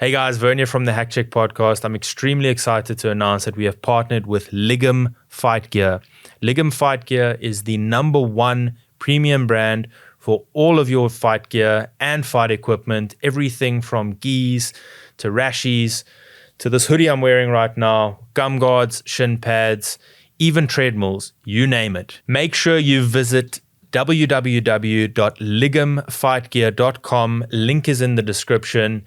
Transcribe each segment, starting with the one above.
Hey guys, Vernier from the Hack Check podcast. I'm extremely excited to announce that we have partnered with Ligum Fight Gear. Ligum Fight Gear is the #1 premium brand for all of your fight gear and fight equipment. Everything from gis to rashies to this hoodie I'm wearing right now, gum guards, shin pads, even treadmills, you name it. Make sure you visit www.ligumfightgear.com. Link is in the description.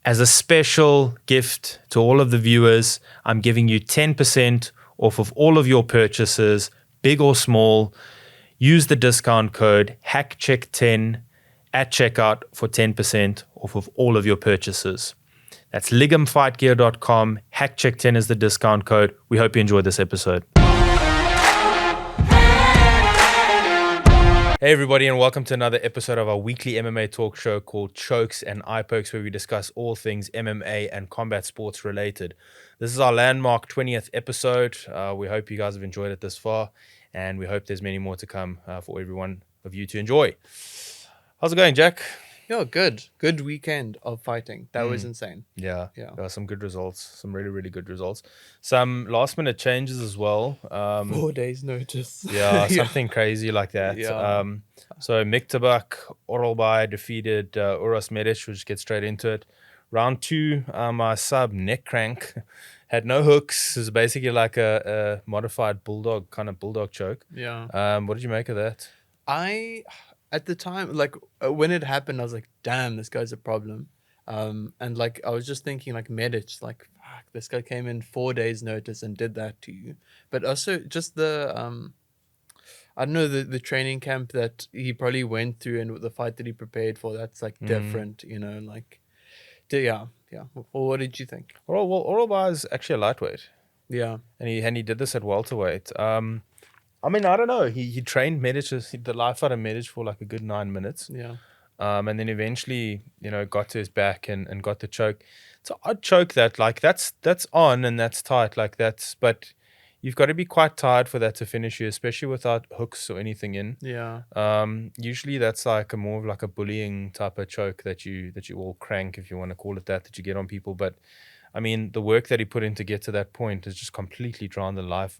As a special gift to all of the viewers, I'm giving you 10% off of all of your purchases, big or small. Use the discount code HACKCHECK10 at checkout for 10% off of all of your purchases. That's ligumfightgear.com. HACKCHECK10 is the discount code. We hope you enjoyed this episode. Hey everybody, and welcome to another episode of our weekly MMA talk show called Chokes and Eye Pokes, where we discuss all things MMA and combat sports related. This is our landmark 20th episode. We hope you guys have enjoyed it this far, and we hope there's many more to come for every one of you to enjoy. How's it going, Jack? Yeah, good. Good weekend of fighting. That was insane. Yeah. There are some good results, some really, really good results. Some last minute changes as well. 4 days notice. Yeah, something crazy like that. Yeah. So Mick Tabak, Oralbai defeated Uros Medic. We'll just get straight into it. Round 2, my sub neck crank had no hooks. It was basically like a modified bulldog, kind of bulldog choke. Yeah. What did you make of that? At the time, when it happened, I was like, damn, this guy's a problem. And I was just thinking Medic, fuck, this guy came in 4 days notice and did that to you. But also just the, I don't know, the training camp that he probably went through and the fight that he prepared for, that's different, yeah. Well, what did you think? Oralbai is actually a lightweight. Yeah. And he did this at welterweight. I mean, I don't know. He trained Medic, the life out of Medic for like a good 9 minutes. Yeah. And then eventually, got to his back and got the choke. It's an odd choke that's on and that's tight but you've got to be quite tired for that to finish you, especially without hooks or anything in. Yeah. Usually that's like more of like a bullying type of choke that you all crank, if you want to call it that you get on people. But I mean, the work that he put in to get to that point has just completely drained the life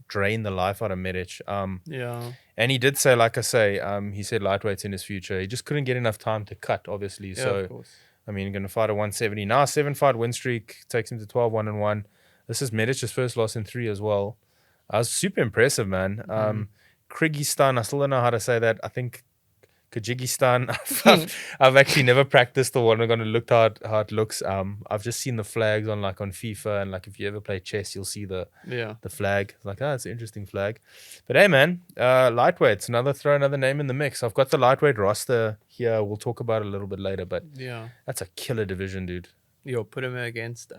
out of Medic. Yeah. And he did say, he said lightweight's in his future. He just couldn't get enough time to cut, obviously. Yeah, So, of course. I mean, going to fight at 170. Now, 7-fight win streak takes him to 12-1-1. This is Medic's first loss in 3 as well. I was super impressive, man. Kyrgyzstan, I still don't know how to say that. I think Kyrgyzstan. I've actually never practiced the one. I'm going to look how it looks. I've just seen the flags on FIFA, and if you ever play chess, you'll see the flag. It's it's an interesting flag. But hey, man, lightweights. Throw another name in the mix. I've got the lightweight roster here. We'll talk about it a little bit later. But yeah, that's a killer division, dude. Yo, put him against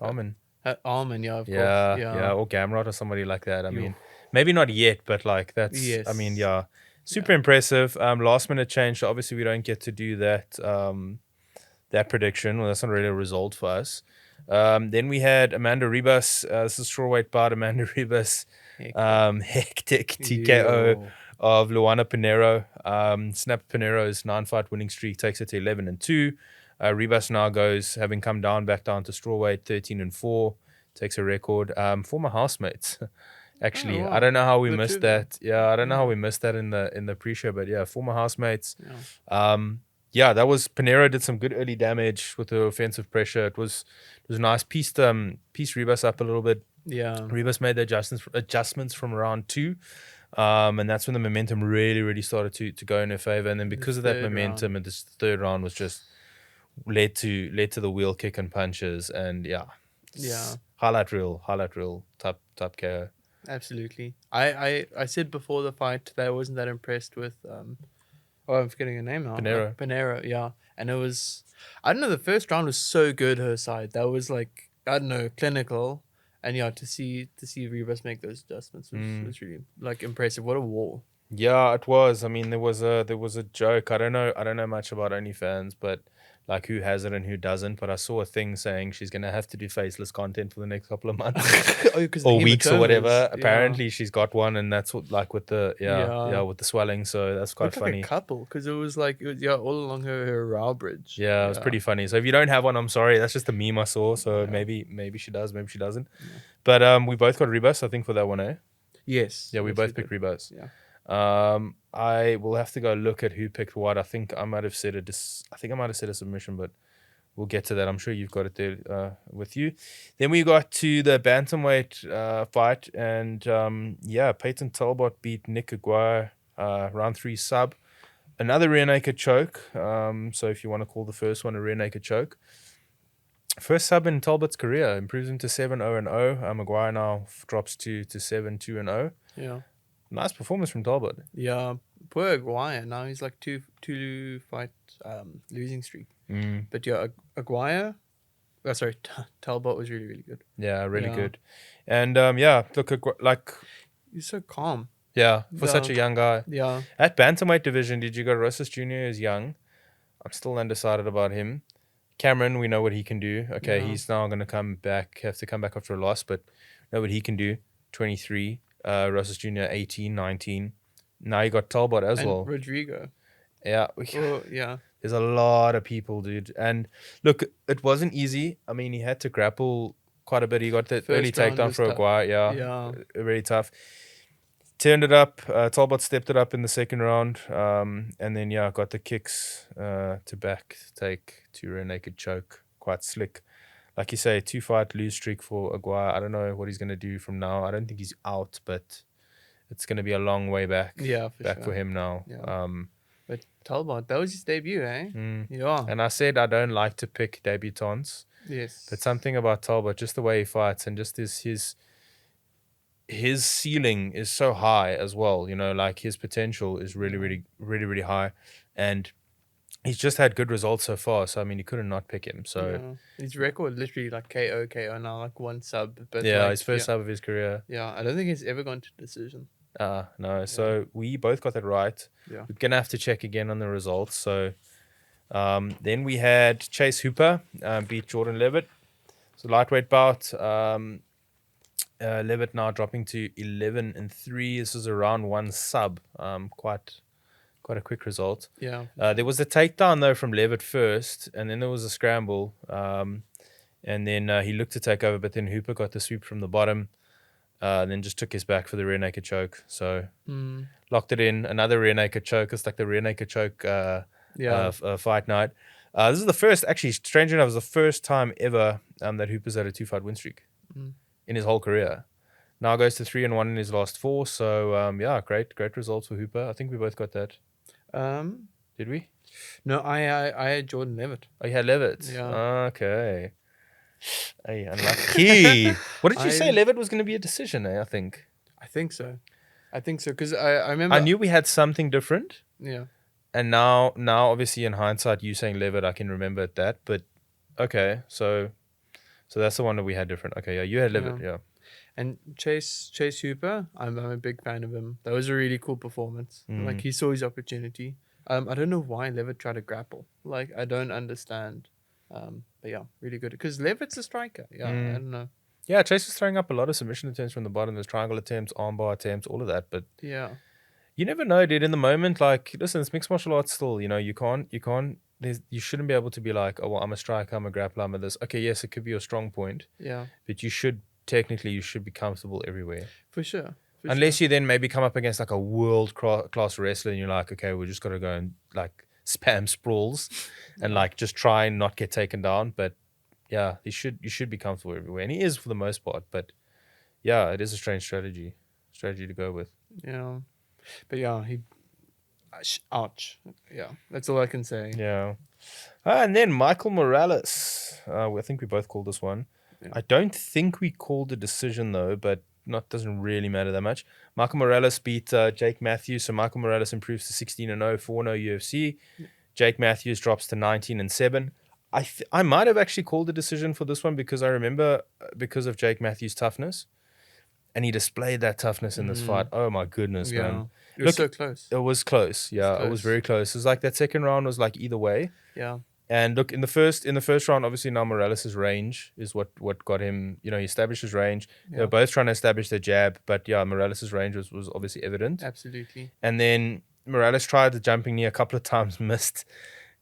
Alman. Alman, yeah, of course. Yeah, or Gamrot or somebody like that. I mean, maybe not yet, but that's. Yes. I mean, yeah. Super impressive. Last minute change. So obviously, we don't get to do that that prediction. Well, that's not really a result for us. Then we had Amanda Ribas. This is strawweight bout. Amanda Ribas. Hectic TKO of Luana Pinheiro. Snap Pinheiro's 9-fight winning streak takes it to 11-2. Ribas now goes, having come back down to strawweight, 13-4. Takes a record. Former housemates. Actually, I don't know how we missed that. Yeah, I don't know how we missed that in the pre-show, but yeah, former housemates. Yeah. That was Pinheiro did some good early damage with the offensive pressure. It was nice. Pieced Ribas up a little bit. Yeah. Ribas made the adjustments from round 2. And that's when the momentum really, really started to go in her favor. And then because of that momentum, and this third round was just led to the wheel kick and punches, and highlight reel type KO. Absolutely. I said before the fight that I wasn't that impressed with I'm forgetting her name now. Pinheiro, yeah. And it was, I don't know, the first round was so good her side. That was I don't know, clinical. And yeah, to see Ribas make those adjustments was really impressive. What a war. Yeah, it was. I mean, there was a joke. I don't know much about OnlyFans, but like who has it and who doesn't. But I saw a thing saying she's gonna have to do faceless content for the next couple of months Oh, 'cause or the weeks or whatever. hematomas, yeah. Apparently, she's got one, and that's what like with the Yeah. with the swelling. So that's quite Looked like funny. a couple because it was all along her brow bridge. Yeah, it was pretty funny. So if you don't have one, I'm sorry. That's just a meme I saw. So maybe she does, maybe she doesn't. Yeah. But we both got Rebus, I think, for that one, eh? Yes. Yeah, we yes, both did. picked Rebus. Yeah. I will have to go look at who picked what. I think I might have said a submission, but we'll get to that. I'm sure you've got it there with you. Then we got to the bantamweight fight, and Peyton Talbot beat Nick Aguirre round 3 sub. Another rear naked choke. So if you want to call the first one a rear naked choke. First sub in Talbot's career, improves him to 7-0-0. Maguire now drops to 7-2-0. Yeah. Nice performance from Talbot. Yeah. Poor Aguirre. Now he's like two fight losing streak. But yeah, Aguirre. Talbot was really, really good. Yeah, really Yeah. good. And look, like He's so calm. yeah, for such a young guy. Yeah. At bantamweight division, did you go Rosas Jr. is young? I'm still undecided about him. Cameron, we know what he can do. Okay, Yeah. he's now going to have to come back after a loss, but know what he can do. 23, Rosas Jr. 18, 19. Now you got Talbot as And well. Rodrigo. Yeah. Oh, yeah. There's a lot of people, dude. And look, it wasn't easy. I mean, he had to grapple quite a bit. He got that early First round takedown was for tough. Aguirre. Yeah. Really tough. Turned it up. Talbot stepped it up in the second round. And then, got the kicks to back take to rear naked choke. Quite slick. Like you say, 2-fight lose streak for Aguirre. I don't know what he's going to do from now. I don't think he's out, but it's going to be a long way back. Yeah, for back sure. for him now. Yeah. But Talbot, that was his debut, eh? Yeah. And I said I don't like to pick debutantes. Yes. But something about Talbot, just the way he fights and just his ceiling is so high as well. You know, like his potential is really, really, really, really high. And he's just had good results so far. So, I mean, you couldn't not pick him. So, yeah. His record literally like KO now, like one sub. But yeah, like, his first sub of his career. Yeah, I don't think he's ever gone to decision. No. So, we both got that right. Yeah. We're going to have to check again on the results. So, then we had Chase Hooper beat Jordan Levitt. So, lightweight bout. Levitt now dropping to 11-3. This is a round 1 sub. Quite a quick result. Yeah. There was a takedown though from Levitt first, and then there was a scramble. And then he looked to take over, but then Hooper got the sweep from the bottom. And then just took his back for the rear naked choke. So locked it in. Another rear naked choke. It's like the rear naked choke fight night. This is the first, actually, strangely enough, it was the first time ever that Hooper's had a 2-fight win streak in his whole career. Now goes to 3-1 in his last 4. So great results for Hooper. I think we both got that. Did we? No, I had Jordan Levitt. Oh, you had Levitt. Yeah. Okay. Hey, unlucky. What did you say? Levitt was going to be a decision, I think. I think so because I remember I knew we had something different. Yeah. And now obviously in hindsight, you saying Levitt, I can remember that. But okay, so that's the one that we had different. Okay, yeah, you had Levitt, yeah. And Chase Hooper, I'm a big fan of him. That was a really cool performance. Like he saw his opportunity. I don't know why Levitt tried to grapple. Like I don't understand. But yeah, really good because Levitt's a striker. Yeah, I don't know. Yeah, Chase was throwing up a lot of submission attempts from the bottom. There's triangle attempts, armbar attempts, all of that. But yeah, you never know, dude. In the moment, like, listen, it's mixed martial arts still. You know, you shouldn't be able to be like, oh, well, I'm a striker, I'm a grappler, I'm a this. Okay, yes, it could be your strong point. Yeah. But you should be comfortable everywhere. For sure. Unless you then maybe come up against like a world class wrestler and you're like, okay, we just got to go and like spam sprawls and like just try and not get taken down. But yeah, you should be comfortable everywhere. And he is for the most part. But yeah, it is a strange strategy to go with. Yeah. But yeah, ouch. Yeah, that's all I can say. Yeah. And then Michael Morales. I think we both called this one. Yeah. I don't think we called a decision though, but doesn't really matter that much. Michael Morales beat Jake Matthews. So Michael Morales improves to 16-0, 4-0 UFC. Yeah. Jake Matthews drops to 19-7. I might have actually called a decision for this one because I remember because of Jake Matthews' toughness. And he displayed that toughness in this fight. Oh my goodness, man. It was so close. It was close. Yeah, it was very close. It was like that second round was like either way. Yeah. And look, in the first round, obviously now Morales' range is what got him. He established his range. They were both trying to establish their jab, but yeah, Morales' range was obviously evident. Absolutely. And then Morales tried the jumping knee a couple of times, missed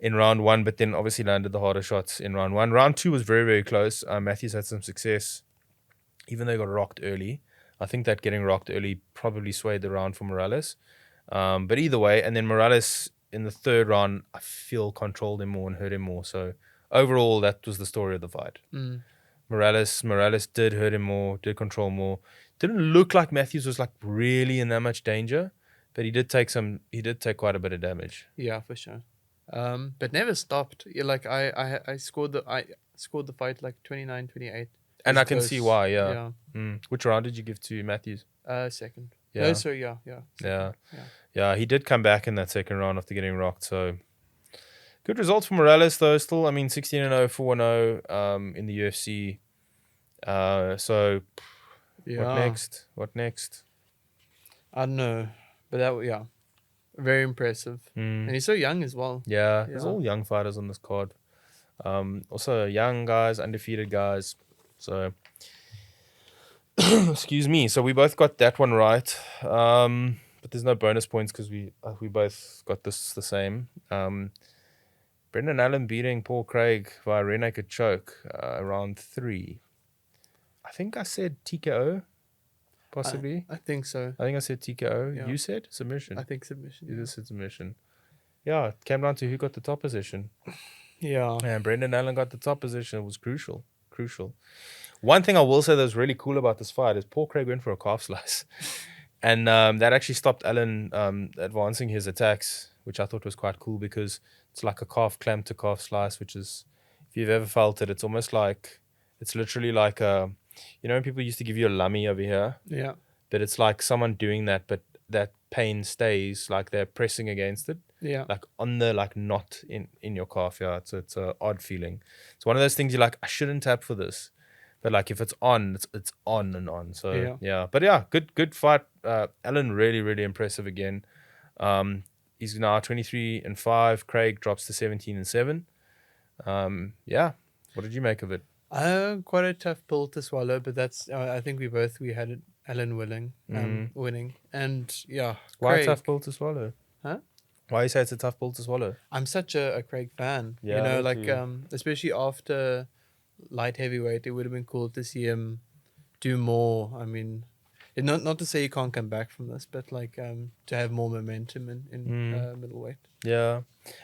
in round 1, but then obviously landed the harder shots in round 1. Round 2 was very, very close. Matthews had some success, even though he got rocked early. I think that getting rocked early probably swayed the round for Morales. But either way, and then Morales in the third round, I feel controlled him more and hurt him more. So overall, that was the story of the fight. Morales did hurt him more, did control more. Didn't look like Matthews was like really in that much danger, but he did take quite a bit of damage. Yeah, for sure. But never stopped. Yeah, like I scored the fight like 29-28. And I can see why. Yeah. Which round did you give to Matthews? Second. Yeah. No, sorry, yeah. Second. Yeah, he did come back in that second round after getting rocked. So good results for Morales, though. Still, 16-0, 4-0 in the UFC. So what next? I don't know, but very impressive. And he's so young as well. Yeah, there's all young fighters on this card. Also young guys, undefeated guys. So excuse me. So we both got that one right. But there's no bonus points because we both got this the same. Brendan Allen beating Paul Craig via rear naked choke round 3. I think I said TKO, possibly. I think so. I think I said TKO. Yeah. You said submission. I think submission. You just said submission. Yeah, it came down to who got the top position. Yeah. And Brendan Allen got the top position. It was crucial. One thing I will say that was really cool about this fight is Paul Craig went for a calf slice. And that actually stopped Allen advancing his attacks, which I thought was quite cool because it's like a calf clamp to calf slice, which is, if you've ever felt it, it's almost like, it's literally like when people used to give you a lummy over here? Yeah. But it's like someone doing that, but that pain stays, like they're pressing against it. Yeah. Like on the knot in your calf. Yeah, it's an odd feeling. It's one of those things you're like, I shouldn't tap for this. But like if it's on, it's on and on. So yeah. But yeah, good fight. Allen really, really impressive again. He's now 23-5. Craig drops to 17-7. Yeah. What did you make of it? Quite a tough pill to swallow, but that's I think we had it, Allen winning. And yeah. Why Craig, a tough pill to swallow? Huh? Why you say it's a tough pill to swallow? I'm such a Craig fan. Yeah, especially after light heavyweight, it would have been cool to see him do more. Not to say he can't come back from this, but to have more momentum in middleweight. Yeah,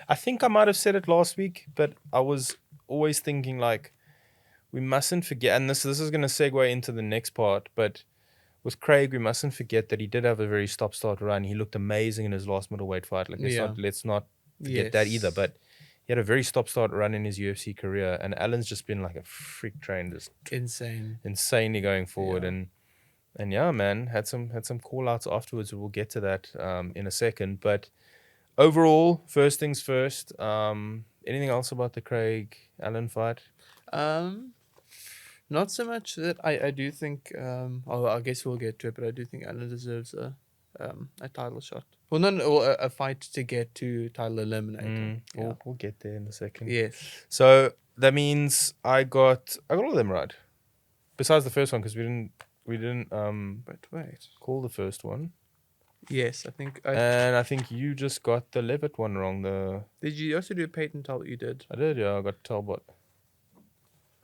I think I might have said it last week, but I was always thinking we mustn't forget, and this is going to segue into the next part, but with Craig, we mustn't forget that he did have a very stop-start run. He looked amazing in his last middleweight fight. Let's not forget that either, but he had a very stop-start run in his UFC career, and Allen's just been like a freak train, just insanely going forward. And yeah, man, had some call-outs afterwards. We'll get to that in a second. But overall, first things first. Anything else about the Craig Allen fight? Not so much that I do think. I guess we'll get to it, but I do think Allen deserves a title shot. Well, a fight to get to title eliminator. We'll get there in a second. Yes. So that means I got all of them right, besides the first one because we didn't But wait, call the first one. Yes, I think. And I think you just got the Levitt one wrong. Did you also do Peyton Talbot? You did. I did. Yeah, I got Talbot.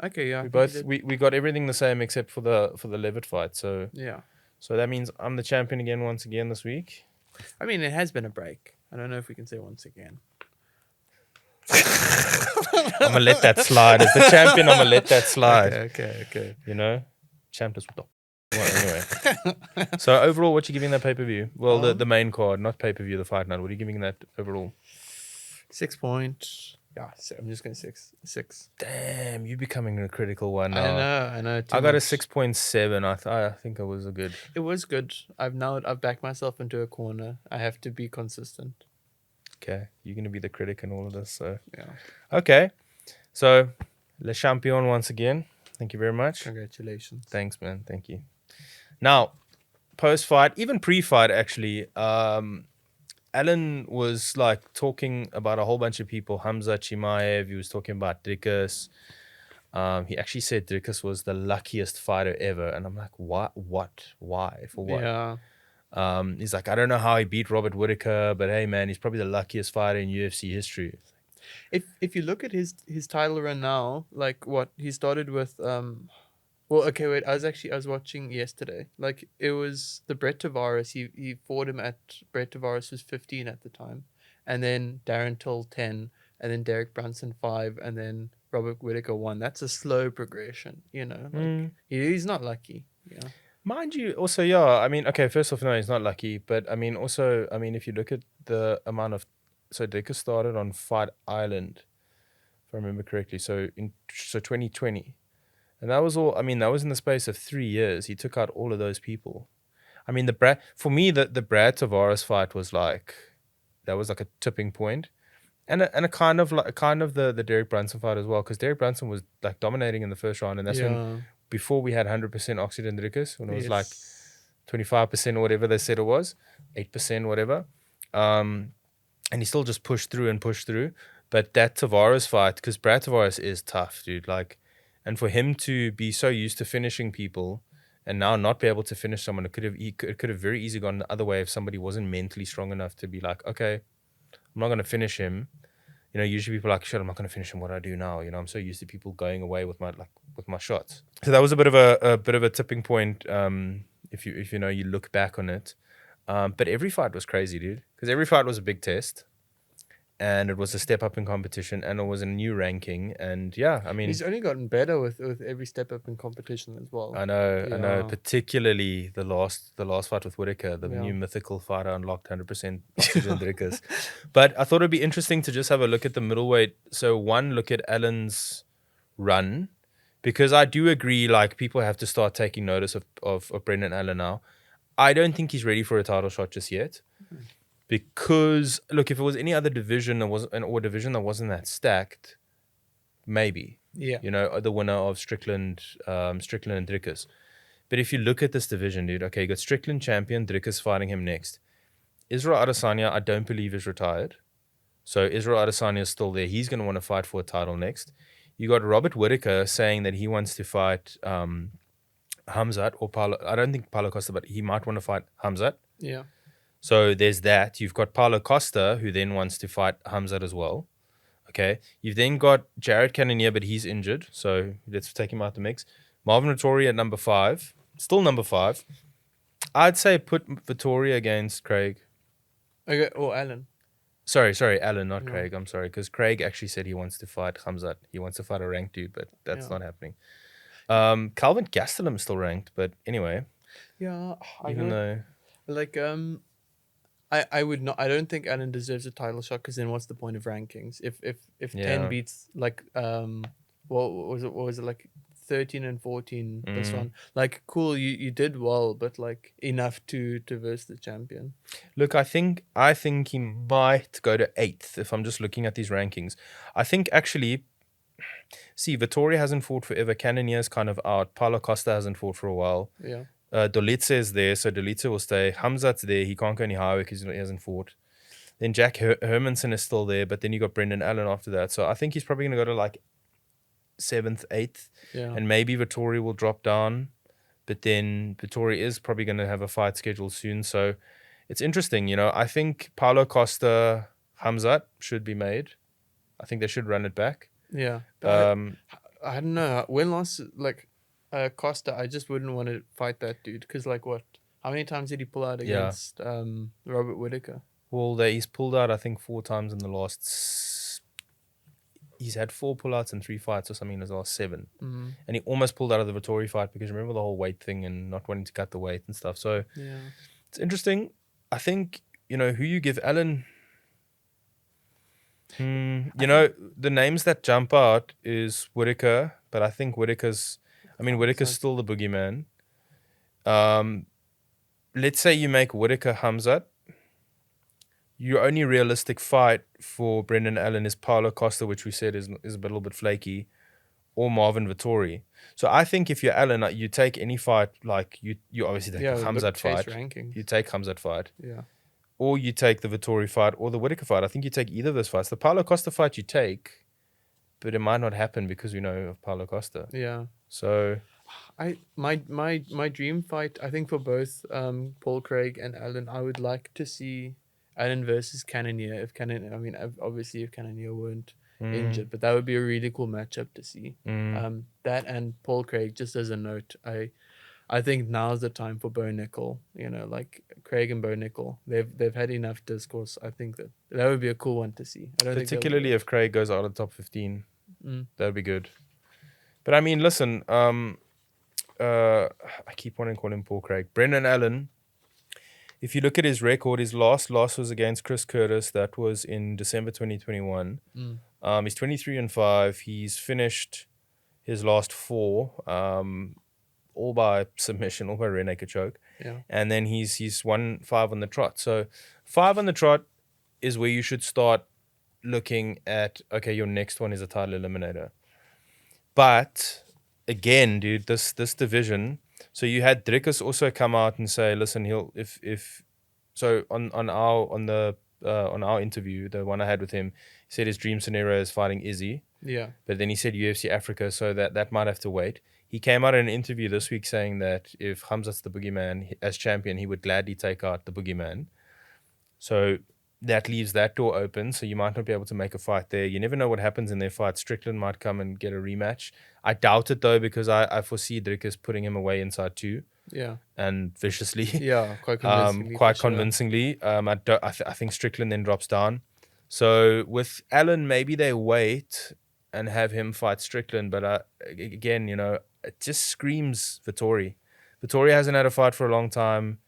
Okay, yeah. We got everything the same except for the Levitt fight. So yeah. So that means I'm the champion once again this week. It has been a break. I don't know if we can say once again. I'm gonna let that slide. As the champion, I'm gonna let that slide. Okay. Champ is well, anyway. So overall, what you giving that pay-per-view? Well, the main card, not pay-per-view, the fight night. What are you giving that overall? 6 points. Yeah, so I'm just going 6. Damn, you're becoming a critical one now. I know. I got a 6.7. I think it was good. It was good. I've backed myself into a corner. I have to be consistent. Okay, you're gonna be the critic in all of this. So yeah. Okay, so Le Champion once again. Thank you very much. Congratulations. Thanks, man. Thank you. Now, post-fight, even pre-fight, actually, Alan was like talking about a whole bunch of people. Khamzat, Chimaev. He was talking about Dricus. He actually said Dricus was the luckiest fighter ever, and I'm like, what? Why? For what? Yeah. He's like, I don't know how he beat Robert Whittaker, but hey, man, he's probably the luckiest fighter in UFC history. If you look at his title run now, like what he started with, well, okay, wait, I was watching yesterday. Like it was the Brett Tavares. He fought him at Brett Tavares was 15 at the time, and then Darren Till 10, and then Derek Brunson 5, and then Robert Whittaker 1. That's a slow progression, you know. Like he's not lucky. Yeah. Mind you, also, yeah, I mean, okay, first off, no, he's not lucky, but I mean, also, I mean, if you look at the amount of, so Dricus started on Fight Island, if I remember correctly, so 2020, and that was all, I mean, that was in the space of 3 years. He took out all of those people. I mean, for me, the Brad Tavares fight was like, that was like a tipping point. And a kind of the Derek Brunson fight as well, because Derek Brunson was like dominating in the first round, and that's when, before we had 100% oxygen Dricus, when it was like 25% or whatever they said it was, 8%, whatever. And he still just pushed through. But that Tavares fight, because Brad Tavares is tough, dude. Like, and for him to be so used to finishing people and now not be able to finish someone, it could have very easily gone the other way if somebody wasn't mentally strong enough to be like, okay, I'm not going to finish him. You know, usually people are like, shit, I'm not going to finish him. What do I do now? You know, I'm so used to people going away with my shots. So that was a bit of a tipping point. If you know, you look back on it. But every fight was crazy, dude, because every fight was a big test, and it was a step up in competition, and it was a new ranking. And yeah, I mean, he's only gotten better with every step up in competition as well. I know. Particularly the last fight with Whittaker, the new mythical fighter unlocked 100% oxygen Dricus. But I thought it'd be interesting to just have a look at the middleweight. So one, look at Allen's run, because I do agree, like, people have to start taking notice of Brendan Allen now. I don't think he's ready for a title shot just yet. Because look, if it was any other division or division that wasn't that stacked, maybe. Yeah. You know, the winner of Strickland and Dricus. But if you look at this division, dude, okay, you got Strickland champion, Dricus fighting him next. Israel Adesanya, I don't believe is retired. So Israel Adesanya is still there. He's going to want to fight for a title next. You got Robert Whittaker saying that he wants to fight Khamzat or Paulo. I don't think Paulo Costa, but he might want to fight Khamzat. Yeah. So there's that. You've got Paulo Costa, who then wants to fight Khamzat as well. Okay. You've then got Jared Cannonier, but he's injured. So let's take him out the mix. Marvin Vettori at number 5. Still number 5. I'd say put Vettori against Craig. Okay. Or Allen. Sorry, Alan, not Craig. I'm sorry. Because Craig actually said he wants to fight Khamzat. He wants to fight a ranked dude, but that's not happening. Calvin Gastelum is still ranked, but anyway. Yeah. Even though... Like, I would not. I don't think Allen deserves a title shot, because then what's the point of rankings? If 10 beats like what was it like 13 and 14 this one, like, cool, you did well, but like enough to verse the champion. Look, I think he might go to 8th if I'm just looking at these rankings. I think actually, see, Vettori hasn't fought forever. Cannonier's kind of out. Paulo Costa hasn't fought for a while. Yeah. Dolitze is there, so Dolitze will stay. Khamzat's there. He can't go any higher because he hasn't fought. Then Jack Hermanson is still there, but then you got Brendan Allen after that. So I think he's probably going to go to like 7th, 8th. Yeah. And maybe Vettori will drop down. But then Vettori is probably going to have a fight scheduled soon. So it's interesting, you know. I think Paulo Costa, Khamzat should be made. I think they should run it back. Yeah. I don't know. When last, like... Costa, I just wouldn't want to fight that dude, because like what? How many times did he pull out against Robert Whittaker? Well, he's pulled out I think 4 times in the last. He's had 4 pullouts in 3 fights or something in his last 7, and he almost pulled out of the Vettori fight because remember the whole weight thing and not wanting to cut the weight and stuff. So yeah, it's interesting. I think, you know, who you give Allen. You know, the names that jump out is Whittaker, but I think Whittaker's still the boogeyman. Let's say you make Whittaker Khamzat. Your only realistic fight for Brendan Allen is Paulo Costa, which we said is a little bit flaky, or Marvin Vettori. So I think if you're Allen, you take any fight, like you obviously take a Khamzat fight. Rankings. You take Khamzat fight. Yeah. or you take the Vettori fight or the Whittaker fight. I think you take either of those fights. The Paulo Costa fight you take, but it might not happen because we know of Paulo Costa. Yeah. So My dream fight, I think for both Paul Craig and Allen, I would like to see Allen versus Cannonier. Obviously if Cannonier weren't injured, but that would be a really cool matchup to see. That and Paul Craig, just as a note, I think now's the time for Bo Nickel. Like Craig and Bo Nickel, they've had enough discourse. I think that would be a cool one to see. I don't particularly think if Craig goes out of the top 15, Mm. that would be good. But I mean, listen, I keep wanting to call him Paul Craig. Brendan Allen, if you look at his record, his last loss was against Chris Curtis. That was in December 2021. He's 23-5. He's finished his last 4, all by submission, all by rear naked choke. Yeah. And then he's won 5 on the trot. So 5 on the trot is where you should start looking at, okay, your next one is a title eliminator. But again, dude, this division. So you had Dricus also come out and say, listen, he'll if so on our interview, the one I had with him, he said his dream scenario is fighting Izzy. Yeah. But then he said UFC Africa, so that might have to wait. He came out in an interview this week saying that if Khamzat's the boogeyman as champion, he would gladly take out the boogeyman. So that leaves that door open, so you might not be able to make a fight there. You never know what happens in their fight. Strickland might come and get a rematch. I doubt it, though, because I foresee Dricus putting him away inside 2. Yeah. And viciously. Yeah, quite convincingly. Quite convincingly. I think Strickland then drops down. So with Allen, maybe they wait and have him fight Strickland. But again, it just screams Vettori. Vettori hasn't had a fight for a long time.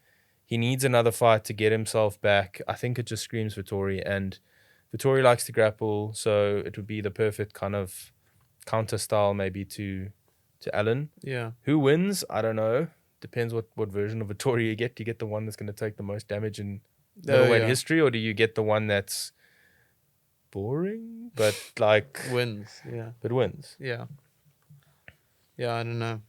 He needs another fight to get himself back. I think it just screams Vettori. And Vettori likes to grapple, so it would be the perfect kind of counter style maybe to Allen. Yeah. Who wins? I don't know. Depends what version of Vettori you get. Do you get the one that's going to take the most damage in middleweight history, or do you get the one that's boring but like wins? Yeah. But wins. Yeah. Yeah, I don't know.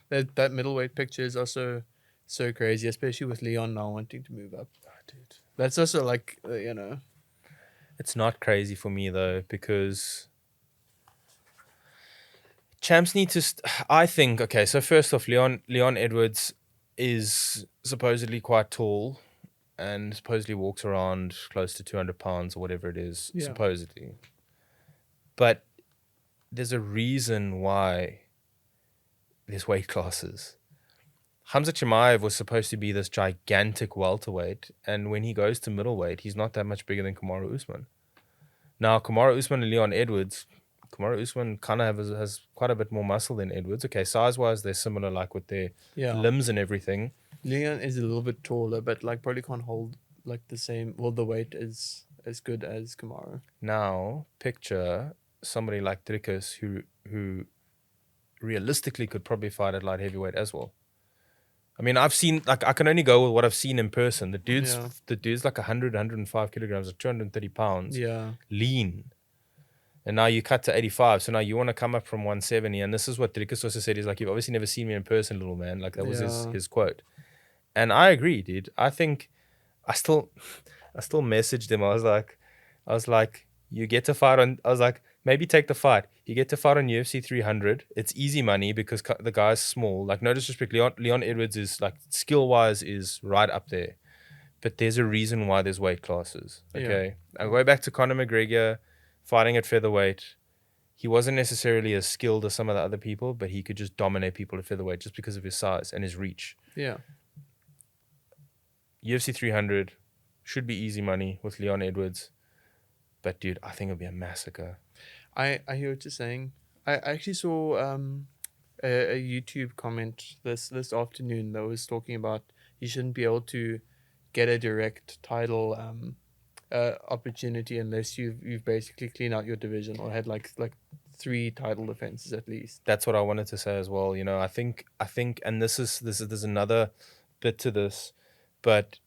That middleweight picture is also so crazy, especially with Leon now wanting to move up. Oh, dude. That's also like, It's not crazy for me, though, because champs need to... I think, okay, so first off, Leon Edwards is supposedly quite tall and supposedly walks around close to 200 pounds or whatever it is, supposedly. But there's a reason why there's weight classes. Khamzat Chimaev was supposed to be this gigantic welterweight, and when he goes to middleweight, he's not that much bigger than Kamaru Usman. Now, Kamaru Usman and Leon Edwards, Kamaru Usman kind of has quite a bit more muscle than Edwards. Okay, size-wise, they're similar, like with their limbs and everything. Leon is a little bit taller, but like probably can't hold like the same. Well, the weight is as good as Kamaru. Now, picture somebody like Dricus who realistically could probably fight at light heavyweight as well. I mean, I've seen, like, I can only go with what I've seen in person. The dude's like 100, 105 kilograms or 230 pounds. Yeah. Lean. And now you cut to 85. So now you want to come up from 170. And this is what Dricus also said. He's like, you've obviously never seen me in person, little man. Like, that was his quote. And I agree, dude. I think I still messaged him. I was like, you get to fight on, I was like, maybe take the fight. You get to fight on UFC 300. It's easy money because the guy's small. Like, no disrespect, Leon Edwards is, like, skill-wise is right up there. But there's a reason why there's weight classes, okay? I'll go back to Conor McGregor fighting at featherweight. He wasn't necessarily as skilled as some of the other people, but he could just dominate people at featherweight just because of his size and his reach. Yeah. UFC 300 should be easy money with Leon Edwards. But, dude, I think it'll be a massacre. I hear what you're saying. I actually saw a YouTube comment this afternoon that was talking about you shouldn't be able to get a direct title opportunity unless you've basically cleaned out your division or had like 3 title defenses at least. That's what I wanted to say as well. I think, and there's another bit to this, but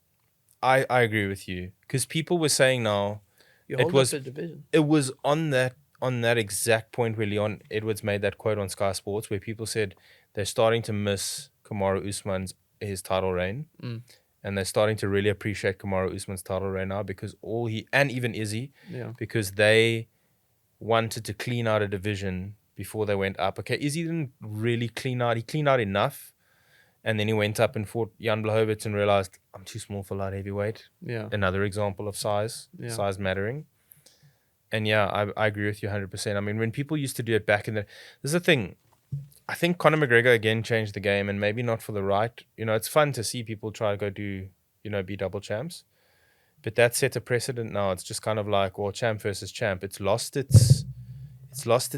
I agree with you because people were saying now It was a division. It was on that exact point where Leon Edwards made that quote on Sky Sports where people said they're starting to miss Kamaru Usman's his title reign. and they're starting to really appreciate Kamaru Usman's title right now because and even Izzy, because they wanted to clean out a division before they went up. Okay, Izzy didn't really clean out. He cleaned out enough, and then he went up and fought Jan Blachowicz and realized, I'm too small for light heavyweight. Yeah. Another example of size mattering. And yeah, I agree with you 100%. I mean, when people used to do it back in the... There's a thing. I think Conor McGregor again changed the game, and maybe not for the right. You know, it's fun to see people try to go do, be double champs. But that set a precedent now. It's just kind of like, well, champ versus champ. It's lost its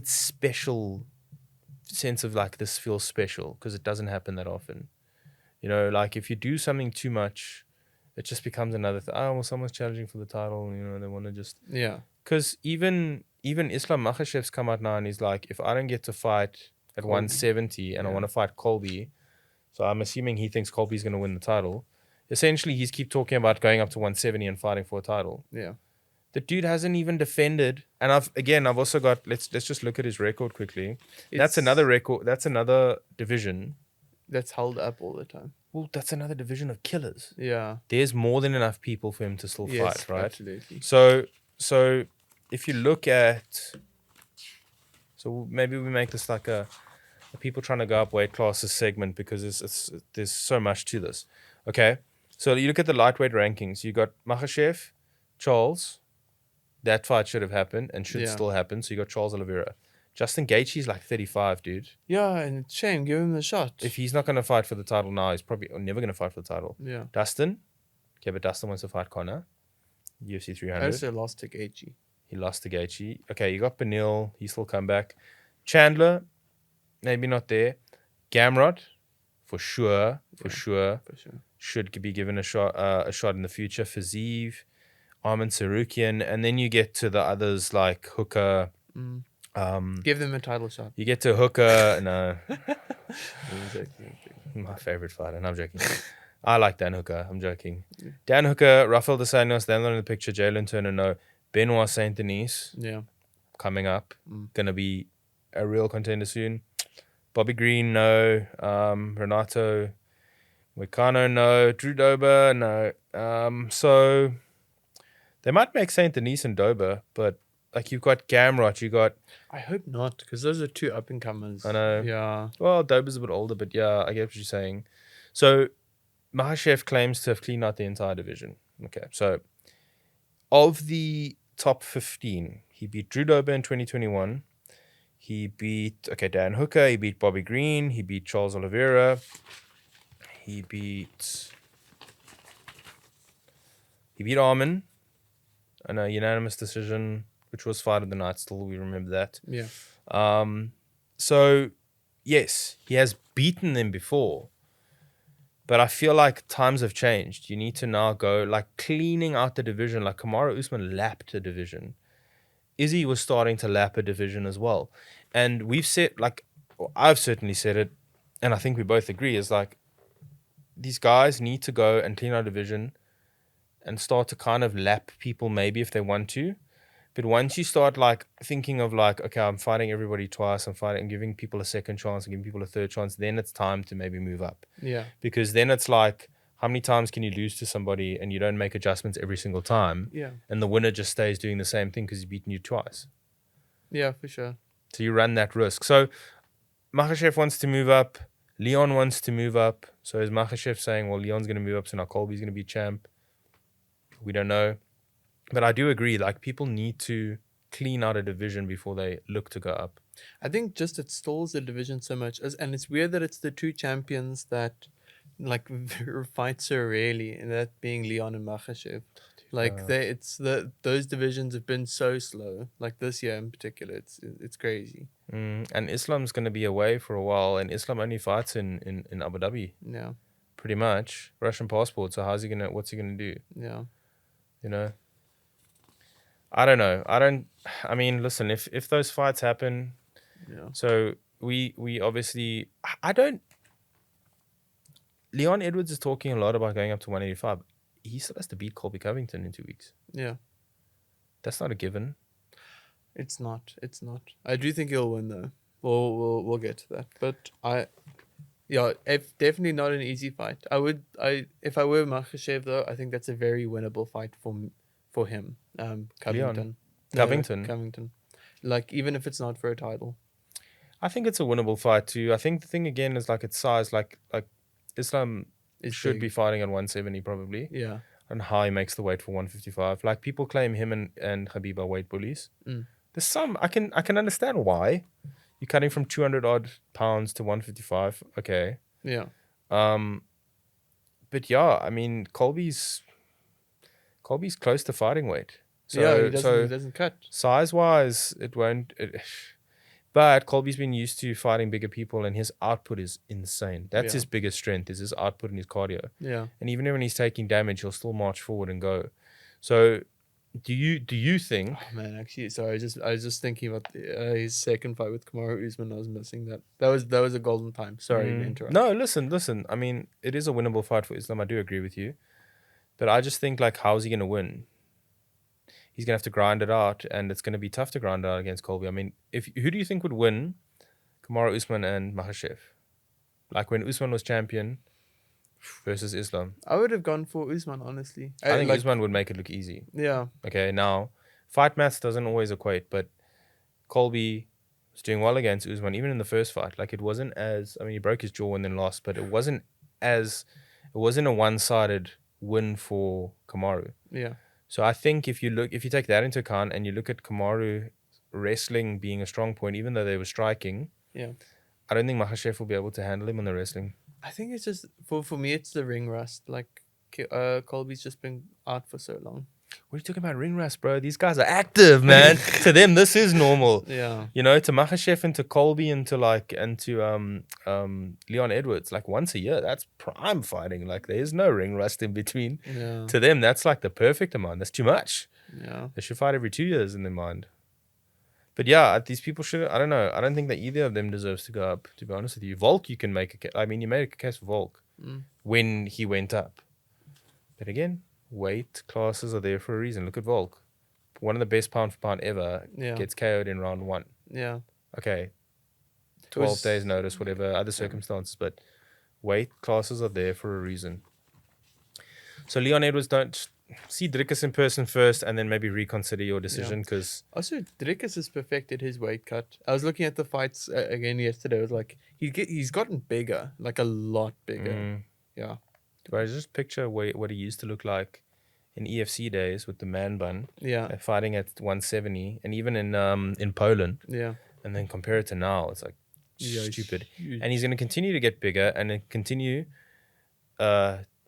special sense of like, this feels special because it doesn't happen that often. Like if you do something too much, it just becomes another thing. Oh, well, someone's challenging for the title. They want to just... Yeah. Because even Islam Makhachev's come out now and he's like, if I don't get to fight at Colby. 170 and I want to fight Colby, so I'm assuming he thinks Colby's going to win the title. Essentially, he's keep talking about going up to 170 and fighting for a title. Yeah. The dude hasn't even defended. And I've also got, let's just look at his record quickly. That's another record. That's another division. That's held up all the time. Well, that's another division of killers. Yeah. There's more than enough people for him to still fight, right? Absolutely. So if you look at, so maybe we make this like a people trying to go up weight classes segment because there's so much to this. Okay, so you look at the lightweight rankings. You got Makhachev, Charles. That fight should have happened and should still happen. So you got Charles Oliveira. Justin Gaethje's like 35, dude. Yeah, and it's shame. Give him the shot. If he's not going to fight for the title now, he's probably never going to fight for the title. Yeah. Dustin. Okay, but Dustin wants to fight Conor. UFC 300. Also lost to Gaethje. He lost to Gaethje. Okay, you got Benil. He still come back. Chandler, maybe not there. Gamrot, for sure. Should be given a shot in the future. Fiziev, Arman Sarukian, and then you get to the others like Hooker. Give them a title shot. You get to Hooker. No, my favorite fighter. And I'm joking. I like Dan Hooker. I'm joking. Yeah. Dan Hooker, Rafael dos Anjos, they're not in the picture. Jalen Turner, no. Benoit Saint Denis, coming up, gonna be a real contender soon. Bobby Green, no. Renato Moicano, no. Drew Dober, no. So they might make Saint Denis and Dober, but like you've got Gamrot, you got. I hope not, because those are two up and comers. I know. Yeah. Well, Dober's a bit older, but yeah, I get what you're saying. So Makhachev claims to have cleaned out the entire division. Okay, so of the top 15, he beat Drew Dober in 2021. He beat Dan Hooker. He beat Bobby Green. He beat Charles Oliveira. He beat Arman in a unanimous decision, which was fight of the night. Still, we remember that. Yeah. So yes, he has beaten them before. But I feel like times have changed. You need to now go like cleaning out the division. Like Kamaru Usman lapped a division. Izzy was starting to lap a division as well. And we've said, like, I've certainly said it, and I think we both agree, is like these guys need to go and clean our division and start to kind of lap people maybe if they want to. But once you start like thinking of like, okay, I'm fighting everybody twice, I'm giving people a second chance, and giving people a third chance, then it's time to maybe move up. Yeah. Because then it's like, how many times can you lose to somebody and you don't make adjustments every single time? Yeah. And the winner just stays doing the same thing because he's beaten you twice. Yeah, for sure. So you run that risk. So Makhachev wants to move up. Leon wants to move up. So is Makhachev saying, well, Leon's going to move up, so now Colby's going to be champ? We don't know. But I do agree, like, people need to clean out a division before they look to go up. I think just it stalls the division so much. And it's weird that it's the two champions that, like, fight so rarely, and that being Leon and Makhachev. Like, those divisions have been so slow. Like, this year in particular, it's crazy. And Islam's going to be away for a while, and Islam only fights in Abu Dhabi. Yeah. Pretty much. Russian passport, so what's he going to do? Yeah. You know? I don't know. I mean, listen, if those fights happen, so we obviously, Leon Edwards is talking a lot about going up to 185. He still has to beat Colby Covington in 2 weeks. Yeah. That's not a given. It's not. I do think he'll win though. We'll get to that. But Yeah, definitely not an easy fight. If I were Makhachev though, I think that's a very winnable fight for him. Covington, Covington. Covington. Like even if it's not for a title. I think it's a winnable fight too. I think the thing again is like its size. Like Islam Is should big. be fighting at 170 probably. Yeah. And how he makes the weight for 155. Like people claim him and Khabib are weight bullies. Mm. There's some I can understand why. You're cutting from 200 odd pounds to 155. Okay. Yeah. But yeah, I mean Colby's close to fighting weight. So yeah, he doesn't cut. Size wise, it won't. But Colby's been used to fighting bigger people, and his output is insane. That's his biggest strength, is his output and his cardio. Yeah. And even when he's taking damage, he'll still march forward and go. So, do you think? Oh man, actually, sorry, I was just thinking about his second fight with Kamaru Usman. I was missing that. That was a golden time. Sorry to interrupt. No, listen. I mean, it is a winnable fight for Islam. I do agree with you, but I just think like, how's he gonna win? He's gonna have to grind it out, and it's gonna be tough to grind it out against Colby. I mean, who do you think would win, Kamaru Usman and Makhachev? Like when Usman was champion versus Islam. I would have gone for Usman, honestly. I think Usman would make it look easy. Yeah. Okay, now fight maths doesn't always equate, but Colby was doing well against Usman, even in the first fight. Like it wasn't as, I mean, he broke his jaw and then lost, but it wasn't a one-sided win for Kamaru. Yeah. So I think if you take that into account and you look at Kamaru wrestling being a strong point, even though they were striking, yeah, I don't think Makhachev will be able to handle him on the wrestling. I think it's just for me, it's the ring rust. Like Colby's just been out for so long. What are you talking about, ring rust, bro? These guys are active, man. To them, this is normal. Yeah. You know, to Makhachev and to Colby and to Leon Edwards, like once a year, that's prime fighting. Like there's no ring rust in between. Yeah. To them, that's like the perfect amount. That's too much. Yeah. They should fight every 2 years in their mind. But yeah, these people should. I don't know. I don't think that either of them deserves to go up. To be honest with you, Volk, you can make a case. I mean, you made a case for Volk when he went up. But again, weight classes are there for a reason. Look at Volk, one of the best pound for pound ever. Yeah. Gets KO'd in round 1. Yeah. Okay, 12 days notice, whatever other circumstances, but weight classes are there for a reason. So Leon Edwards, don't see Dricus in person first, and then maybe reconsider your decision because also Dricus has perfected his weight cut. I was looking at the fights again yesterday. It was like he's gotten bigger, like a lot bigger. Yeah. But I just picture what he used to look like in EFC days with the man bun. Yeah. Fighting at 170, and even in Poland. Yeah. And then compare it to now, it's like stupid. Huge. And he's going to continue to get bigger and then continue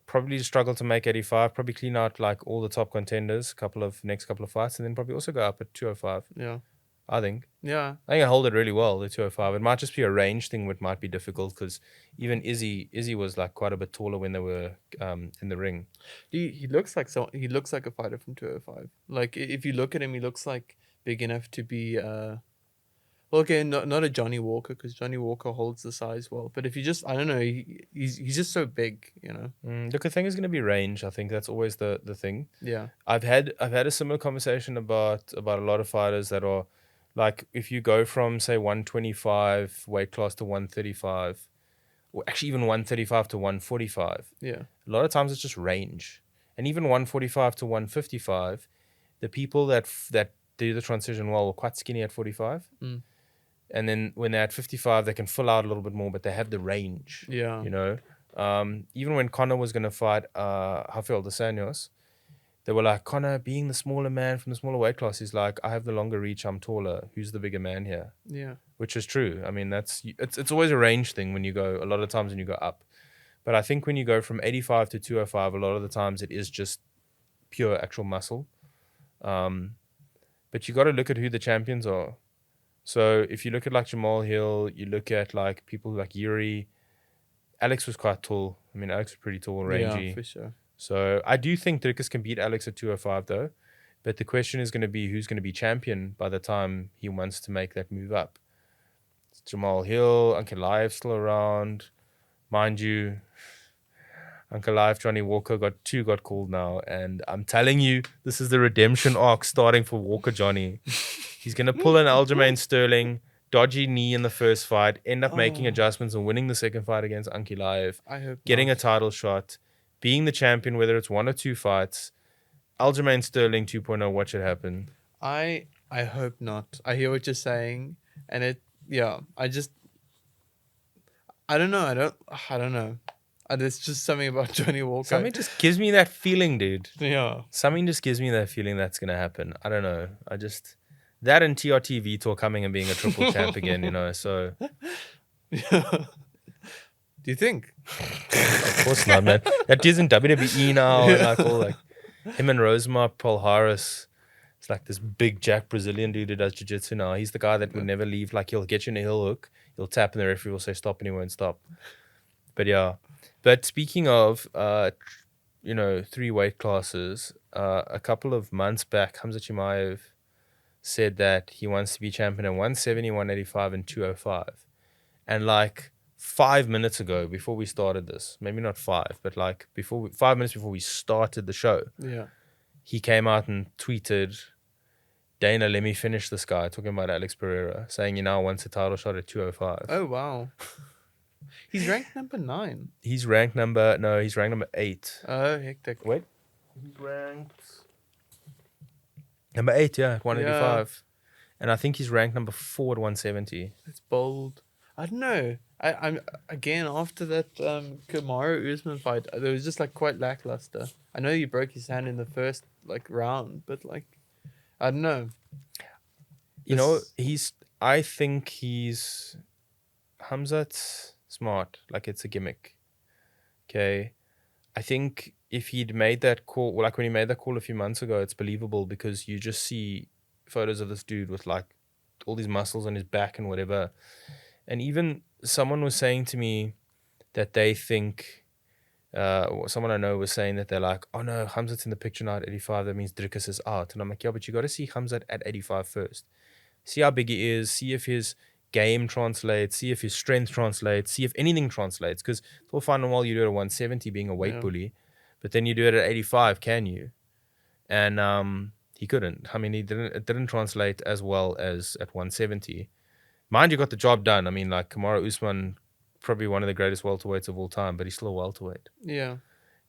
probably struggle to make 85, probably clean out like all the top contenders, next couple of fights, and then probably also go up at 205. Yeah. I think. Yeah. I think I hold it really well, the 205. It might just be a range thing which might be difficult because even Izzy was like quite a bit taller when they were in the ring. He looks like a fighter from 205. Like if you look at him, he looks like big enough to be not a Johnny Walker, because Johnny Walker holds the size well. But if you just, I don't know, he's just so big, you know. Look, the thing is going to be range. I think that's always the thing. Yeah. I've had a similar conversation about a lot of fighters that are like, if you go from say 125 weight class to 135, or actually even 135 to 145. Yeah. A lot of times it's just range, and even 145 to 155, the people that do the transition well were quite skinny at 45. And then when they're at 55, they can fill out a little bit more, but they have the range. Yeah. You know, even when Conor was going to fight Rafael dos Anjos, they were like, Conor, being the smaller man from the smaller weight class, he's like, I have the longer reach, I'm taller. Who's the bigger man here? Yeah. Which is true. I mean, it's always a range thing when you go, a lot of times when you go up. But I think when you go from 85 to 205, a lot of the times it is just pure actual muscle. But you got to look at who the champions are. So if you look at like Jamal Hill, you look at like people like Yuri. Alex was quite tall. I mean, Alex was pretty tall, rangy. Yeah, for sure. So I do think Dricus can beat Alex at 205 though. But the question is going to be who's going to be champion by the time he wants to make that move up. It's Jamal Hill, Ankalaev still around. Mind you, Ankalaev, Johnny Walker got called now. And I'm telling you, this is the redemption arc starting for Walker Johnny. He's going to pull an Aljamain Sterling, dodgy knee in the first fight, end up making Oh. adjustments and winning the second fight against Ankalaev, I hope getting not. a title shot, being the champion, whether it's 1 or 2 fights. Aljamain Sterling 2.0, what should happen? I hope not. I hear what you're saying, and I don't know. I don't know. There's just something about Johnny Walker. Something just gives me that feeling, dude. Yeah. Something just gives me that feeling that's going to happen. I don't know. That and TRT Vitor coming and being a triple champ again, so. Yeah. Do you think? Of course not, man. That dude's in WWE now, and like all like him and Rosemar Polharis. It's like this big Jack Brazilian dude who does jiu-jitsu now. He's the guy that would never leave. Like he'll get you in a heel hook, he'll tap, and the referee will say stop, and he won't stop. But yeah. But speaking of 3 weight classes, a couple of months back, Khamzat Chimaev said that he wants to be champion at 170, 185, and 205. And like 5 minutes ago, before we started this, maybe not 5, but like 5 minutes before we started the show, Yeah. he came out and tweeted, Dana, let me finish this guy, talking about Alex Pereira, saying he now wants a title shot at 205. Oh wow. He's ranked number 9. He's ranked number 8. Oh, hectic. Wait. He's ranked number 8, yeah, at 185. And I think he's ranked number 4 at 170. It's bold. I don't know. I'm again after that Kamaru Usman fight. There was just like quite lackluster. I know he broke his hand in the first like round, but like I don't know. I think he's Khamzat's smart. Like it's a gimmick. Okay. I think if he'd made that call, like when he made that call a few months ago, it's believable because you just see photos of this dude with like all these muscles on his back and whatever. And even someone was saying to me that they think, someone I know was saying that they're like, oh no, Khamzat's in the picture now at 85. That means Dricus is out. And I'm like, yeah, but you got to see Khamzat at 85 first. See how big he is. See if his game translates. See if his strength translates. See if anything translates. Because it's all fine and well you do it at 170 being a weight bully. But then you do it at 85, can you? And he couldn't. I mean, it didn't translate as well as at 170. Mind you, got the job done. I mean, like Kamaru Usman, probably one of the greatest welterweights of all time, but he's still a welterweight. Yeah.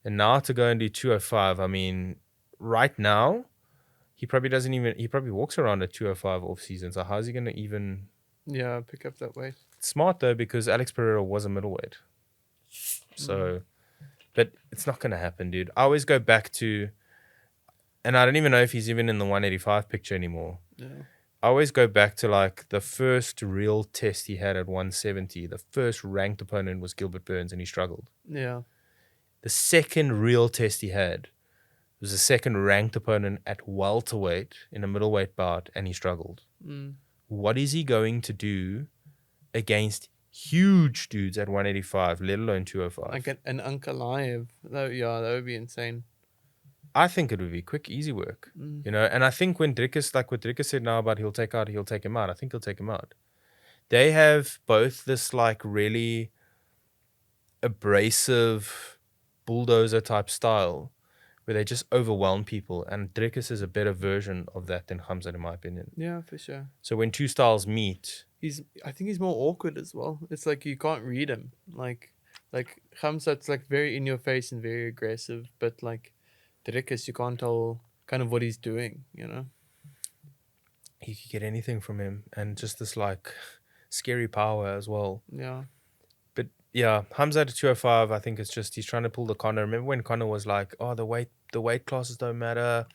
And now to go and do 205, I mean, right now, he probably walks around at 205 off season. So how's he going to even... Yeah, pick up that weight. It's smart though, because Alex Pereira was a middleweight. So, but it's not going to happen, dude. I always go back to, and I don't even know if he's even in the 185 picture anymore. Yeah. I always go back to like the first real test he had at 170. The first ranked opponent was Gilbert Burns and he struggled. Yeah. The second real test he had was the second ranked opponent at welterweight in a middleweight bout and he struggled. What is he going to do against huge dudes at 185, let alone 205? Like an Ankalaev. That would be insane. I think it would be quick, easy work, And I think when Dricus, like what Dricus said now about he'll take him out. I think he'll take him out. They have both this like really abrasive bulldozer type style where they just overwhelm people, and Dricus is a better version of that than Khamzat, in my opinion. Yeah, for sure. So when two styles meet, I think he's more awkward as well. It's like you can't read him. Like Khamzat's like very in your face and very aggressive, but like Dricus, you can't tell kind of what he's doing, You could get anything from him, and just this like scary power as well. Yeah. But yeah, Khamzat at 205, I think it's just he's trying to pull the Conor. Remember when Conor was like, oh, the weight classes don't matter.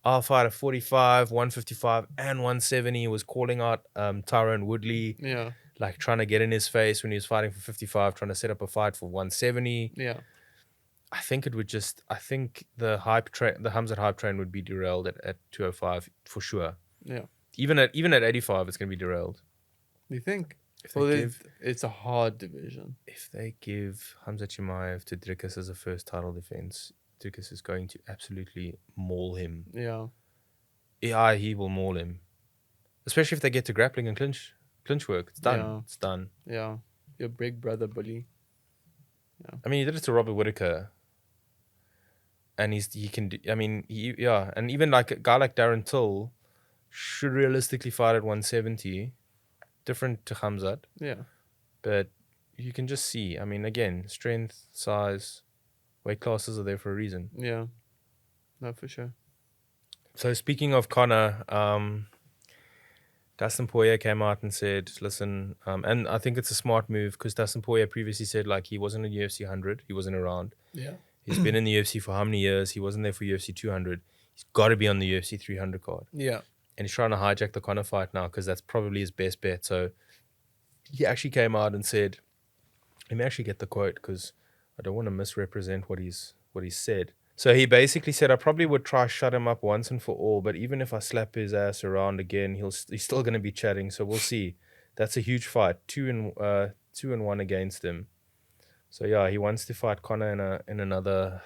I'll fight at 45, 155, and 170. He was calling out Tyrone Woodley. Yeah. Like trying to get in his face when he was fighting for 55, trying to set up a fight for 170. Yeah. I think the Khamzat hype train would be derailed at 205 for sure. Yeah. Even at 85, it's going to be derailed. You think? Well, it's a hard division. If they give Khamzat Chimaev to Dricus as a first title defense, Dricus is going to absolutely maul him. Yeah. Yeah, he will maul him. Especially if they get to grappling and clinch work. It's done. Yeah. It's done. Yeah. Your big brother bully. Yeah. I mean, he did it to Robert Whittaker. And he can do, I mean, and even like a guy like Darren Till should realistically fight at 170. different to Khamzat, Yeah. but you can just see. I mean, again, strength, size, weight classes are there for a reason. Yeah. No, for sure. So speaking of Conor, Dustin Poirier came out and said, listen, and I think it's a smart move because Dustin Poirier previously said like he wasn't in UFC 100, he wasn't around. Yeah. He's been in the UFC for how many years? He wasn't there for UFC 200. He's got to be on the UFC 300 card. Yeah. And he's trying to hijack the Conor fight now because that's probably his best bet. So he actually came out and said, let me actually get the quote because I don't want to misrepresent what he's said. So he basically said, I probably would try shut him up once and for all, but even if I slap his ass around again, he's still going to be chatting. So we'll see. That's a huge fight. 2-1 against him. So yeah, he wants to fight Conor in another.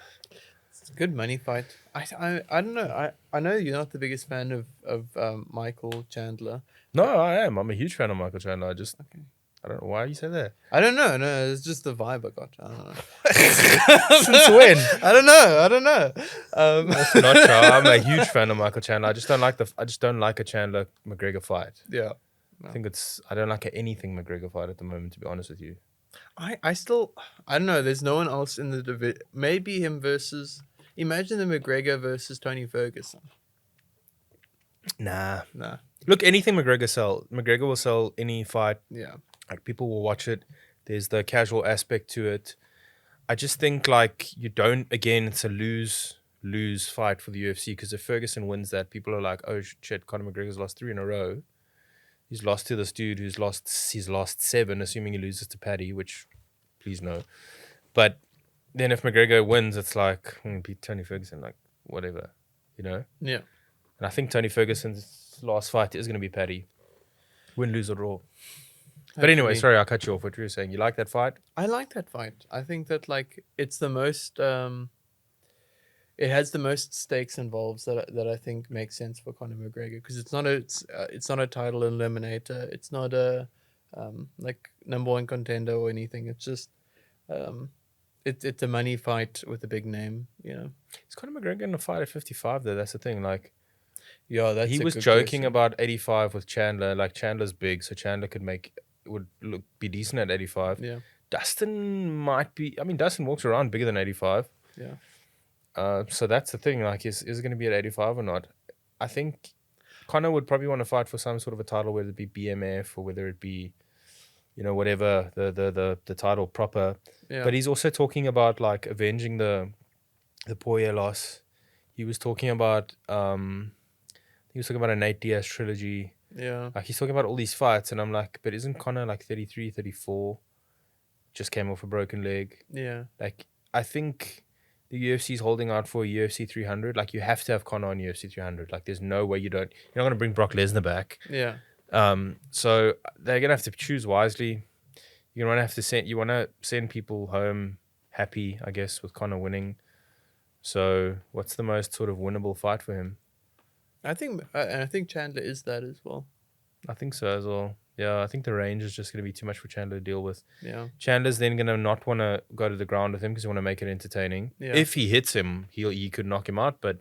It's a good money fight. I don't know. I know you're not the biggest fan of Michael Chandler. No, I am. I'm a huge fan of Michael Chandler. Okay. I don't know why you say that. I don't know. No, it's just the vibe I got. I don't know. Since when? I don't know. That's not true. I'm a huge fan of Michael Chandler. I just don't like a Chandler McGregor fight. Yeah. I think I don't like anything McGregor fight at the moment, to be honest with you. I still, I don't know. There's no one else in the division. Maybe him versus. Imagine the McGregor versus Tony Ferguson. Nah. Look, anything McGregor will sell any fight. Yeah. Like people will watch it. There's the casual aspect to it. I just think like you don't. Again, it's a lose fight for the UFC because if Ferguson wins that, people are like, oh shit, Conor McGregor's lost 3 in a row. He's lost to this dude who's lost 7, assuming he loses to Paddy, which please no. But then if McGregor wins, it's like beat Tony Ferguson, like whatever, you know. Yeah. And I think Tony Ferguson's last fight is going to be Paddy, win, lose or draw. But anyway, sorry, I cut you off. What you were saying? You like that fight? I like that fight. I think that like it's the most. It has the most stakes involved that I think makes sense for Conor McGregor because it's not a title eliminator. It's not a like number 1 contender or anything. It's just it's a money fight with a big name. You know. Is Conor McGregor in a fight at 55 though? That's the thing. Like, yeah, he was joking about 85 with Chandler. Like Chandler's big, so Chandler would be decent at 85. Yeah. Dustin might be. I mean, Dustin walks around bigger than 85. Yeah. So that's the thing. Like, is it going to be at 85 or not? I think Conor would probably want to fight for some sort of a title, whether it be BMF or whether it be, you know, whatever the title proper. Yeah. But he's also talking about like avenging the Poirier loss. He was talking about an Nate Diaz trilogy. Yeah. Like he's talking about all these fights, and I'm like, but isn't Conor like 33, 34? Just came off a broken leg. Yeah. Like I think the UFC's holding out for a UFC 300. Like you have to have Conor on UFC 300. Like there's no way you're not going to bring Brock Lesnar back. Yeah. So they're gonna have to choose wisely. You want to send people home happy, I guess, with Conor winning. So what's the most sort of winnable fight for him? I think Chandler is that as well. I think so as well. Yeah, I think the range is just going to be too much for Chandler to deal with. Yeah. Chandler's then going to not want to go to the ground with him because he want to make it entertaining. Yeah. If he hits him, he could knock him out, but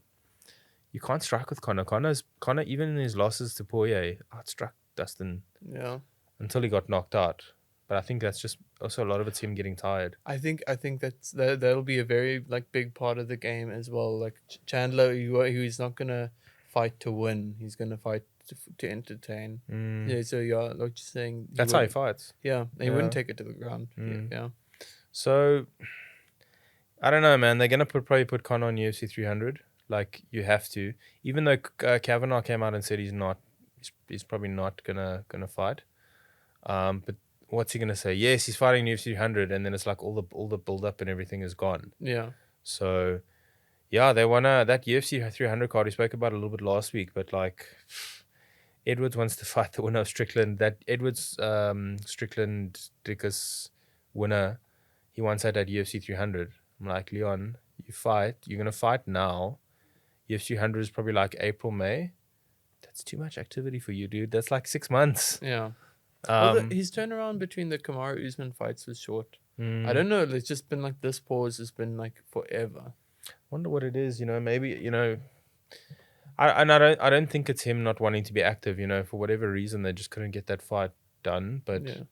you can't strike with Conor. Conor, even in his losses to Poirier, outstruck Dustin. Yeah. Until he got knocked out. But I think that's just also a lot of it's him getting tired. I think that'll be a very like big part of the game as well. Like Chandler, he's not gonna fight to win. He's gonna fight to entertain. Yeah. So yeah, like you're saying, that's how he fights. Yeah. He wouldn't take it to the ground. Yeah. So I don't know, man. They're gonna probably put Conor on UFC 300. Like you have to, even though Kavanaugh came out and said he's not. He's probably not gonna fight. But what's he gonna say? Yes, he's fighting UFC 300, and then it's like all the build up and everything is gone. Yeah. So, yeah, they wanna that UFC 300 card. We spoke about it a little bit last week, but like, Edwards wants to fight the winner of Strickland. That Edwards Strickland Dricus winner, he wants that at UFC 300. I'm like, Leon, you're gonna fight now. UFC 300 is probably like April, May. That's too much activity for you, dude. That's like 6 months. Yeah. His turnaround between the Kamaru Usman fights was short. I don't know. It's just been like this pause has been like forever. Wonder what it is. You know, maybe I don't think it's him not wanting to be active. You know, for whatever reason they just couldn't get that fight done. But Yeah.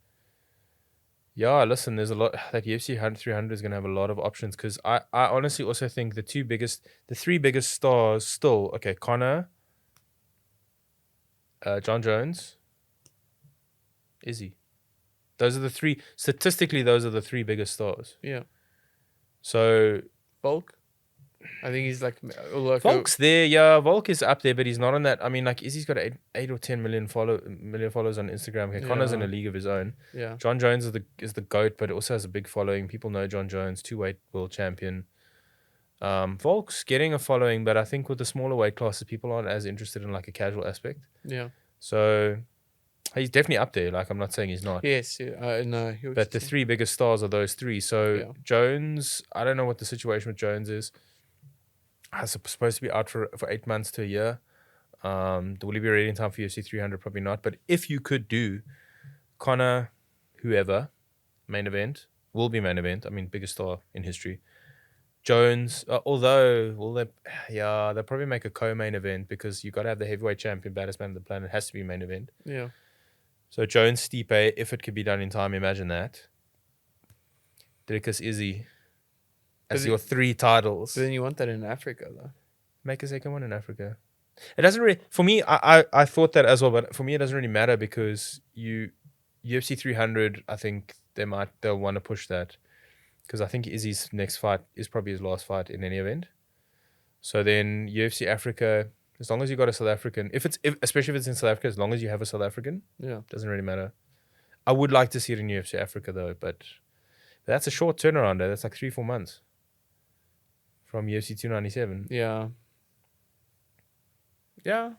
yeah, listen, there's a lot. That UFC 300 is going to have a lot of options because I honestly also think the three biggest stars still, okay, Conor, John Jones, Izzy. Those are the three, statistically, those are the three biggest stars. Yeah. So Volk. I think he's like Volk's there, yeah. Volk is up there, but he's not on that. I mean, like Izzy's got 8 or 10 million followers on Instagram. Okay, Connor's in a Yeah. league of his own. Yeah. John Jones is the GOAT, but also has a big following. People know John Jones, 2-weight world champion. Volk's getting a following, but I think with the smaller weight classes, people aren't as interested in like a casual aspect. Yeah. So he's definitely up there. Like I'm not saying he's not. Yes. No. But the three biggest stars are those three. So Yeah. Jones, I don't know what the situation with Jones is. He's supposed to be out for 8 months to a year. Will he be ready in time for UFC 300? Probably not. But if you could do Conor, whoever, main event, will be main event. I mean, biggest star in history. Jones, although, they'll probably make a co-main event because you got to have the heavyweight champion, baddest man on the planet. It has to be main event. Yeah. So Jones, Stipe, if it could be done in time, imagine that. Dricus, Izzy as your three titles. But then you want that in Africa, though. Make a second one in Africa. It doesn't really, for me, I thought that as well, but for me it doesn't really matter because UFC 300, I think they'll want to push that because I think Izzy's next fight is probably his last fight in any event. So then UFC Africa, as long as you got a South African, especially if it's in South Africa, as long as you have a South African, Yeah. doesn't really matter. I would like to see it in UFC Africa though, but that's a short turnaround. That's like 3-4 months from UFC 297. Yeah. Yeah.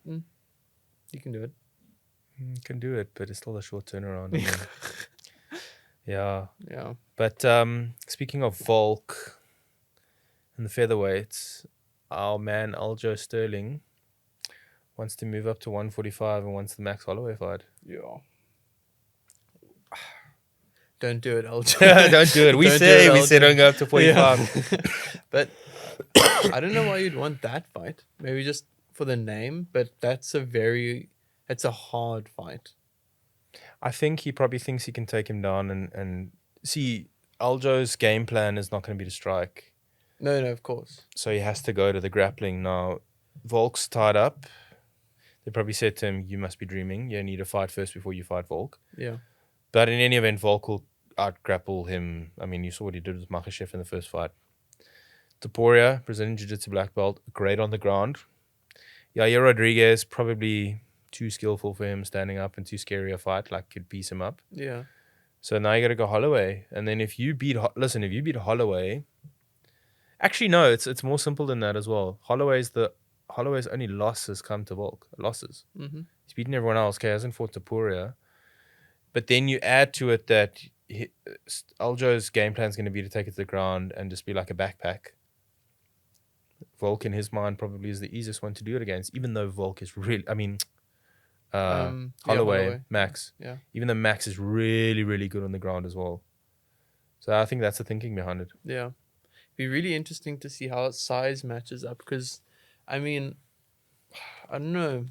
You can do it. You can do it, but it's still a short turnaround. I mean, yeah. Yeah. But speaking of Volk and the featherweights, our man Aljo Sterling wants to move up to 145 and wants the Max Holloway fight. Yeah. Don't do it, LJ. Don't do it. We said don't go up to 45. Yeah. But I don't know why you'd want that fight. Maybe just for the name, but that's a hard fight. I think he probably thinks he can take him down and see Aljo's game plan is not going to be to strike. No, of course. So he has to go to the grappling. Now, Volk's tied up. They probably said to him, you must be dreaming. You need to fight first before you fight Volk. Yeah. But in any event, Volk will out-grapple him. I mean, you saw what he did with Makhachev in the first fight. Poirier, Brazilian Jiu-Jitsu black belt, great on the ground. Yair Rodriguez, probably too skillful for him standing up and too scary a fight, like could piece him up. Yeah. So now you got to go Holloway. And then if you beat Holloway... Actually, no, it's more simple than that as well. Holloway's only losses come to Volk. Losses. Mm-hmm. He's beaten everyone else. Okay, he hasn't fought Poirier. But then you add to it that Aljo's game plan is going to be to take it to the ground and just be like a backpack. Volk, in his mind, probably is the easiest one to do it against, even though Volk is really... I mean, Holloway, Max. Yeah. Even though Max is really, really good on the ground as well. So I think that's the thinking behind it. Yeah. Be really interesting to see how size matches up because, I mean, I don't know.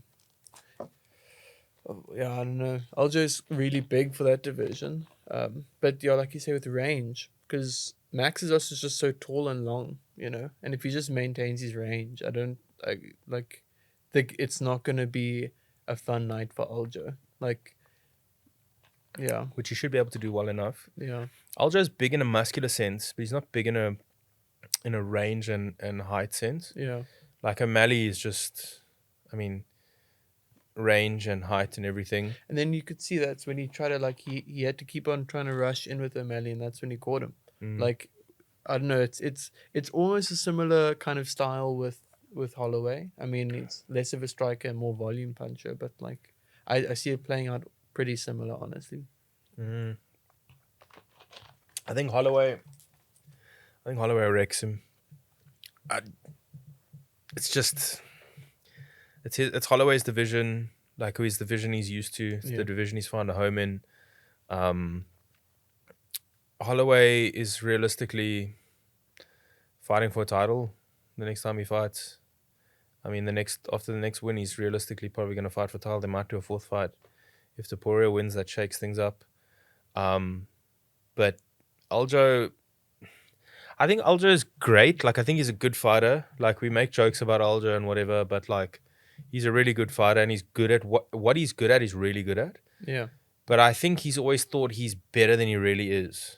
Yeah, I don't know. Aljo's really big for that division. But yeah, like you say, with range, because Max is also just so tall and long, you know. And if he just maintains his range, I think it's not gonna be a fun night for Aljo. Like, yeah, Which he should be able to do well enough. yeah, Aljo's big in a muscular sense, but he's not big in a range and height sense. yeah, Like O'Malley is just, I mean, range and height and everything. and then you could see that's when he tried to he had to keep on trying to rush in with O'Malley, and that's when he caught him. Like, I don't know, it's almost a similar kind of style with Holloway. I mean, it's less of a striker and more volume puncher, but like I see it playing out pretty similar, honestly. I think Holloway wrecks him. It's Holloway's division, like his division he's used to. It's the division he's found a home in. Holloway is realistically fighting for a title the next time he fights. I mean, after the next win, he's realistically probably going to fight for a title. They might do a fourth fight If the Poirier wins, that shakes things up. But Aljo, I think Aljo is great. Like, I think he's a good fighter. Like, we make jokes about Aljo and whatever, but like, he's a really good fighter, and he's good at what he's good at. He's really good at. Yeah. But I think he's always thought he's better than he really is,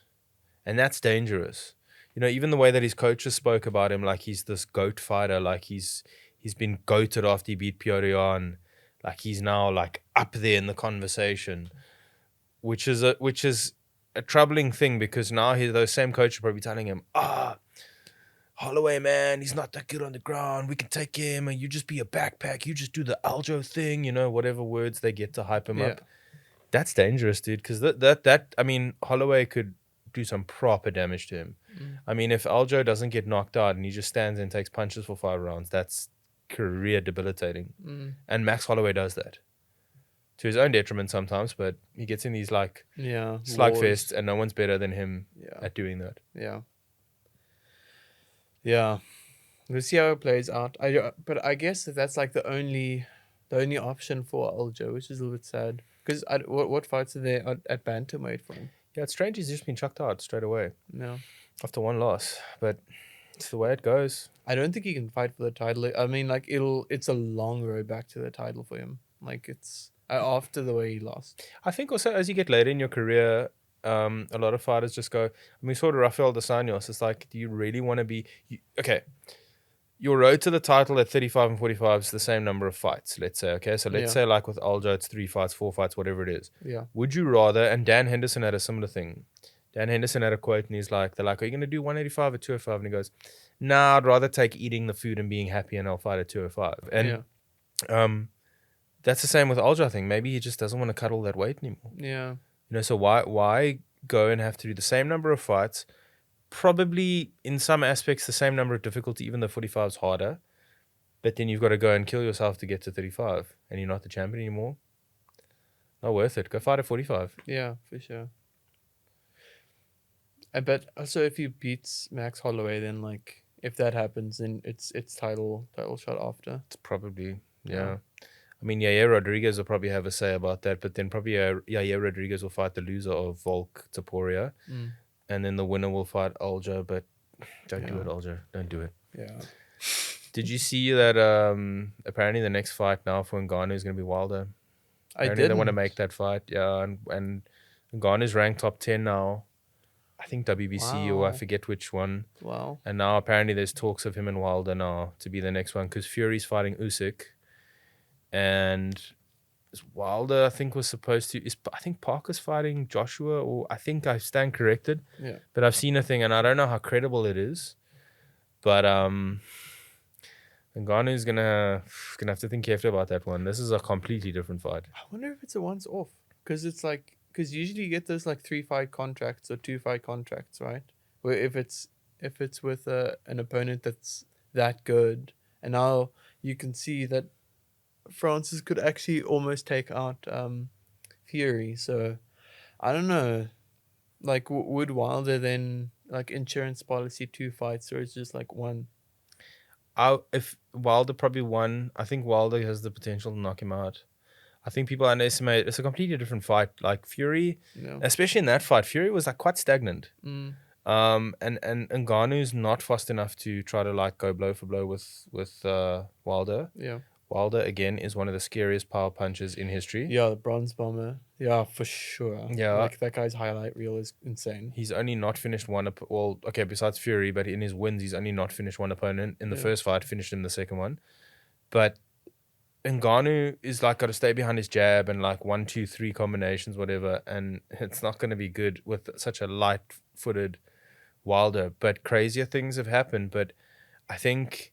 and that's dangerous. You know, even the way that his coaches spoke about him, like he's this goat fighter, like he's been goated after he beat Pereira, like he's now like up there in the conversation, which is a troubling thing, because now those same coaches are probably telling him, Holloway, man, he's not that good on the ground. We can take him, and you just be a backpack. You just do the Aljo thing, you know, whatever words they get to hype him up. That's dangerous, dude, because I mean, Holloway could do some proper damage to him. I mean, if Aljo doesn't get knocked out and he just stands and takes punches for 5 rounds, that's career debilitating. And Max Holloway does that to his own detriment sometimes, but he gets in these like slugfests, and no one's better than him at doing that. Yeah. We'll see how it plays out. But I guess that's like the only option for Aljo, which is a little bit sad. Because what fights are there at bantamweight for him? Yeah, it's strange he's just been chucked out straight away. No. After one loss, but it's the way it goes. I don't think he can fight for the title. I mean, like it's a long road back to the title for him. Like it's after the way he lost. I think also as you get later in your career, a lot of fighters just go. I mean, we saw Rafael dos Anjos. It's like, do you really want to be? Okay, your road to the title at 35 and 45 is the same number of fights. Let's say, okay, so let's say like with Aljo, it's 3 fights, 4 fights, whatever it is. Yeah. Would you rather? And Dan Henderson had a similar thing. Dan Henderson had a quote, and they're like, are you going to do 185 or 205? And he goes, nah, I'd rather take eating the food and being happy, and I'll fight at 205. And that's the same with Aljo, I think. Maybe he just doesn't want to cut all that weight anymore. Yeah. You know, so why go and have to do the same number of fights, probably in some aspects the same number of difficulty, even though 45 is harder, but then you've got to go and kill yourself to get to 35, and you're not the champion anymore? Not worth it. Go fight at 45. Yeah, for sure. I bet also if he beats Max Holloway, then like if that happens, then it's title shot after. It's probably, yeah. I mean, Yair Rodriguez will probably have a say about that, but then probably Yair Rodriguez will fight the loser of Volk to Poirier, and then the winner will fight Aljo, but don't do it, Aljo. Don't do it. Yeah. Did you see that apparently the next fight now for Ngannou is going to be Wilder? Apparently they want to make that fight, and Ngannou's ranked top 10 now. I think WBC or I forget which one. Wow. And now apparently there's talks of him and Wilder now to be the next one, because Fury's fighting Usyk. And Wilder, I think, was supposed to... I think Parker's fighting Joshua, or I think I stand corrected. Yeah. But I've seen a thing, and I don't know how credible it is. But Ngannou's gonna have to think carefully about that one. This is a completely different fight. I wonder if it's a once off, because it's like... Because usually you get those like 3-fight contracts or 2-fight contracts, right? Where if it's with an opponent that's that good, and now you can see that Francis could actually almost take out Fury. So I don't know, like would Wilder then like insurance policy 2 fights, or it's just like one? If Wilder probably won, I think Wilder has the potential to knock him out. I think people underestimate it's a completely different fight. Like Fury, especially in that fight, Fury was like quite stagnant. And Ngannou's not fast enough to try to like go blow for blow with Wilder. Yeah. Wilder again is one of the scariest power punchers in history. Yeah, the bronze bomber. Yeah, for sure. Yeah, like that guy's highlight reel is insane. He's only not finished one. Besides Fury, but in his wins, he's only not finished one opponent. In the first fight, finished in the second one, but Ngannou is like got to stay behind his jab and like 1, 2, 3 combinations, whatever, and it's not going to be good with such a light-footed Wilder. But crazier things have happened. But I think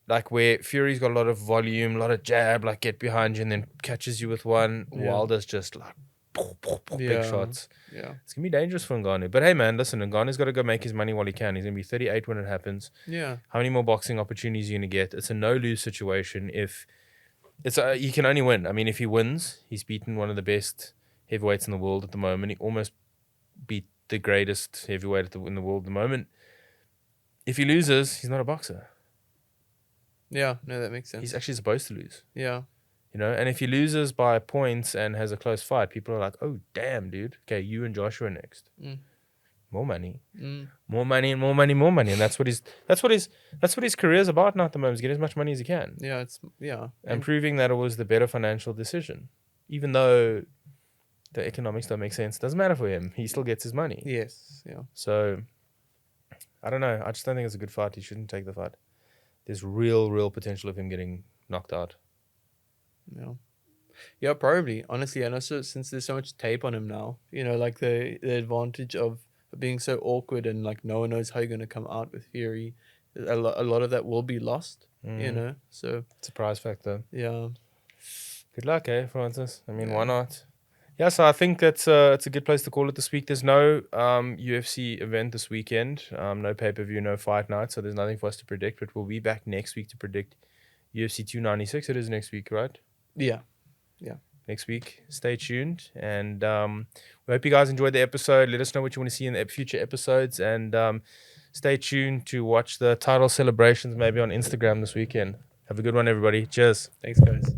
like where Fury's got a lot of volume, a lot of jab, like get behind you and then catches you with one. Wilder's just like big shots. Yeah, it's gonna be dangerous for Ngannou. But hey, man, listen, Ngannou's got to go make his money while he can. He's gonna be 38 when it happens. Yeah. How many more boxing opportunities are you gonna get? It's a no-lose situation. If he can only win. I mean, if he wins, he's beaten one of the best heavyweights in the world at the moment. He almost beat the greatest heavyweight in the world at the moment. If he loses, he's not a boxer. Yeah, no, that makes sense. He's actually supposed to lose. Yeah. You know, and if he loses by points and has a close fight, people are like, "Oh, damn, dude. Okay, you and Joshua next. More money, more money, and more money, more money." And that's what his career is about now at the moment. Is get as much money as he can. Yeah, And proving that it was the better financial decision, even though the economics don't make sense. Doesn't matter for him. He still gets his money. Yes, yeah. So I don't know. I just don't think it's a good fight. He shouldn't take the fight. There's real potential of him getting knocked out. Yeah, probably. Honestly, and also since there's so much tape on him now, you know, like the advantage of being so awkward and like no one knows how you're gonna come out with Fury, a lot of that will be lost. You know, so Surprise factor. yeah. Good luck, Francis? I mean, Yeah. why not? Yeah, so I think it's a good place to call it this week. There's no UFC event this weekend, no pay-per-view, no fight night, so there's nothing for us to predict, but we'll be back next week to predict UFC 296. It is next week, right? Yeah. Next week. Stay tuned, and we hope you guys enjoyed the episode. Let us know what you want to see in the future episodes, and stay tuned to watch the title celebrations maybe on Instagram this weekend. Have a good one, everybody. Cheers. Thanks, guys.